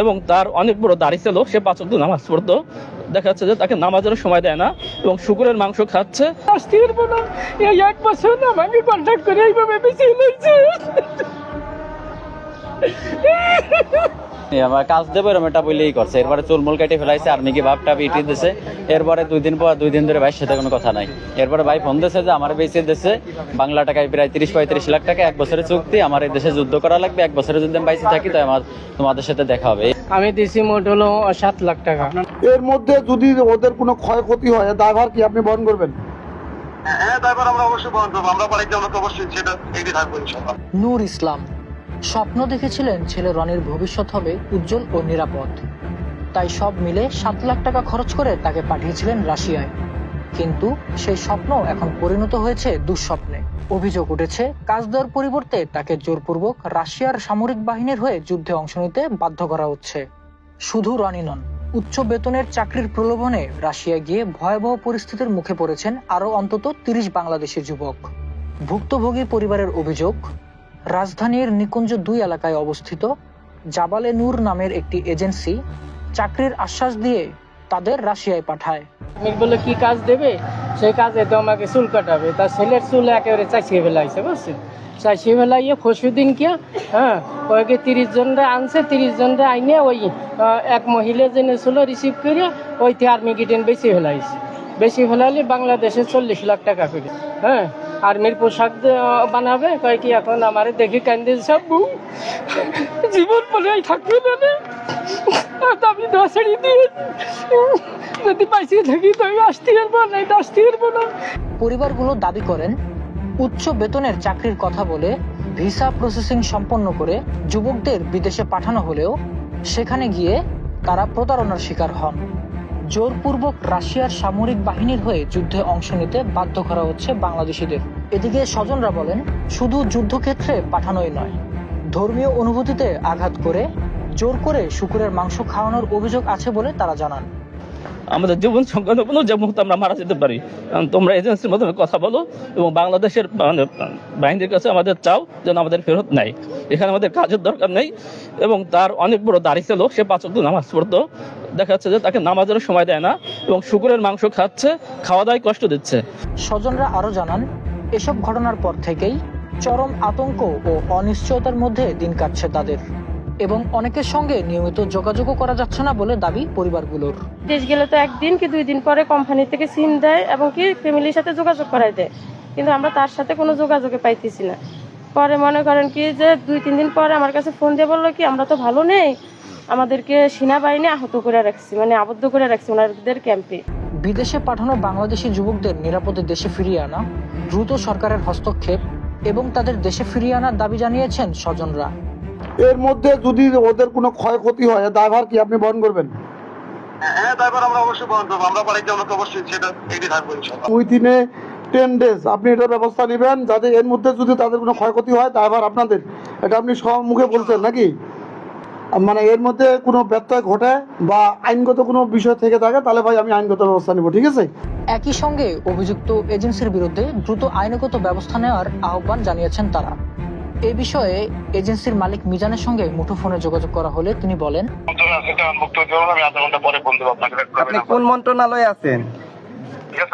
এবং তার অনেক বড় দাড়ি ছিল, সে 5 ওয়াক্ত নামাজ পড়তো। দেখা যাচ্ছে যে তাকে নামাজের সময় দেয় না এবং শুকুরের মাংস খাচ্ছে। আজকের বলা এই 1 বছর আমাকে কন্ট্যাক্ট করে এইভাবে বেশি লইছে। আমার কাজ দেবো এরকম এটা বলেই করছে, এরপরে চুলমুল কেটে ফেলাইছে, আর্মিকে ভাবটা ইটি দিছে। এরপরে 2 দিন ধরে ভাইয়ের সাথে কোনো কথা নাই। এরপরে ভাই ফোন দিয়েছে যে আমার বেঁচে দিচ্ছে বাংলা টাকায় প্রায় 30-35 লাখ টাকা, 1 বছরের চুক্তি, আমার এই দেশে যুদ্ধ করা লাগবে, 1 বছরে যদি আমি বাইচে থাকি তাই আমার তোমাদের সাথে দেখা হবে। আমি দিছি মোট হলো 7 লাখ টাকা। এর মধ্যে যদি ওদের কোনো ক্ষয়ক্ষতি হয়, দায়ভার কি আপনি বহন করবেন? হ্যাঁ, দায়ভার আমরা অবশ্যই বহন করবো। আমরা বাড়িতে আমরা তো অবশ্যই সেটা এগিয়ে থাকবো ইনশাআল্লাহ। নূর ইসলাম স্বপ্ন দেখেছিলেন ছেলে রনির ভবিষ্যৎ হবে উজ্জ্বল ও নিরাপদ, তাই সব মিলে 7 লাখ টাকা খরচ করে তাকে পাঠিয়েছিলেন রাশিয়ায়। কিন্তু সেই স্বপ্ন এখন পরিণত হয়েছে দুঃস্বপ্নে। অভিযোগ উঠেছে কাজ দেওয়ার পরিবর্তে তাকে জোরপূর্বক রাশিয়ার সামরিক বাহিনীর হয়ে যুদ্ধে অংশ নিতে বাধ্য করা হচ্ছে। শুধু রনি নন, উচ্চ বেতনের চাকরির প্রলোভনে রাশিয়া গিয়ে ভয়াবহ পরিস্থিতির মুখে পড়েছেন আরো অন্তত 30 বাংলাদেশি যুবক। ভুক্তভোগী পরিবারের অভিযোগ, রাজধানীর নিকুঞ্জ 2 এলাকায় অবস্থিত জাবালে নূর নামের একটি এজেন্সি চাকরির আশ্বাস দিয়ে তাদের রাশিয়ায় পাঠায়। আমি বলে কি কাজ দেবে, সেই কাজে তো আমাকে চুল কাটাবে। তার ছেলের চুল একেবারে চাইছিয়ে ফেলাইছে, বুঝছেন? চাইছিয়ে ফেলাইয়ে পরশুদিন কিয়া ওকে 30 জনরা আনছে, 30 জনরা আইনে ওই এক মহিলা জেনে ছিল রিসিভ করে ওইতে আর্মি গিটেন বেশি ফেলাইছে। বেশি ফেলালে বাংলাদেশে 40 লাখ টাকা করে। আর্মির পোশাক বানাবে, কয় কি এখন আমারে দেখে কান্দে সব জীবন বলে থাকবে না, আমি দশড়ি দিয়ে যদি পাইছি থাকি তো আমি আসতে পারবো না, আসতে পারবো না। পরিবারগুলো দাবি করেন উচ্চ বেতনের চাকরির কথা বলে ভিসা প্রসেসিং সম্পন্ন করে যুবকদের বিদেশে পাঠানো হলেও সেখানে গিয়ে তারা প্রতারণার শিকার হন। জোরপূর্বক রাশিয়ার সামরিক বাহিনীর হয়ে যুদ্ধে অংশ নিতে বাধ্য করা হচ্ছে বাংলাদেশিদের। এদিকে স্বজনরা বলেন শুধু যুদ্ধক্ষেত্রে পাঠানোই নয়, ধর্মীয় অনুভূতিতে আঘাত করে জোর করে শুকুরের মাংস খাওয়ানোর অভিযোগ আছে বলে তারা জানান। আমাদের জীবন সংকট যে মুহূর্তে আমরা মারা যেতে পারি, তোমরা এজেন্সির মাধ্যমে কথা বলো এবং বাংলাদেশের বাহিনীর কাছে আমাদের চাও যেন আমাদের ফেরত নেয়। এখানে আমাদের কাজের দরকার নেই। এবং তার অনেক বড় দাড়ি ছিল, সে 5 ওয়াক্ত নামাজ পড়তো। দেখা যাচ্ছে যে তাকে নামাজের সময় দেয় না এবং শুকুরের মাংস খাচ্ছে, খাওয়া দাওয়ায় কষ্ট দিচ্ছে। স্বজনরা আরো জানান এসব ঘটনার পর থেকেই চরম আতঙ্ক ও অনিশ্চয়তার মধ্যে দিন কাটছে তাদের, এবং অনেকের সঙ্গে নিয়মিত যোগাযোগও করা যাচ্ছে না বলে দাবি পরিবারগুলোর। দেশ গেলে তো 1 দিন কি 2 দিন পরে কোম্পানি থেকে সিম দেয় এবং কি ফ্যামিলির সাথে যোগাযোগ করাই দেয়, কিন্তু আমরা তার সাথে কোনো যোগাযোগে পাইতেছি না। পরে মনে করেন কি যে 2-3 দিন পরে আমার কাছে ফোন দিয়ে বললো কি আমরা তো ভালো নেই, আমাদেরকে সেনাবাহিনী আহত করে রাখছি, মানে আবদ্ধ করে রাখছি ওনাদের ক্যাম্পে। বিদেশে পাঠানো বাংলাদেশি যুবকদের নিরাপদে দেশে ফিরিয়ে আনা, দ্রুত সরকারের হস্তক্ষেপ এবং তাদের দেশে ফিরিয়ে আনার দাবি জানিয়েছেন স্বজনরা। এর মধ্যে যদি ওদের কোনো ক্ষয়ক্ষতি হয়, দায়ভার কি আপনি বহন করবেন? হ্যাঁ, দায়ভার আমরা অবশ্যই বহন করবো। আমরা বাড়িতে আমরা তো অবশ্যই সেটা এগিয়ে থাকবো ইনশাআল্লাহ। উইদিনে 10 days আপনি এটার ব্যবস্থা নেবেন, যাতে এর মধ্যে যদি তাদের কোনো ক্ষয়ক্ষতি হয় দায়ভার আপনাদের। এটা আপনি সম্মুখে বলছেন নাকি? মানে এর মধ্যে কোনো ব্যত্যয় ঘটে বা আইনগত কোনো বিষয় থেকে থাকে তাহলে ভাই আমি আইনগত ব্যবস্থা নেব, ঠিক আছে? একই সঙ্গে অভিযুক্ত এজেন্সির বিরুদ্ধে দ্রুত আইনগত ব্যবস্থা নেওয়ার আহ্বান জানিয়েছেন তারা। এ বিষয়ে এজেন্সির মালিক মিজানের সঙ্গে মুঠোফোনে যোগাযোগ করা হলে তিনি বলেন, আপনি কোন মন্ত্রণালয়ে আছেন?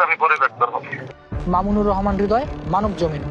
আমি পরে ব্যাক করবো। মামুনুর রহমান হৃদয়, মানব জমিন।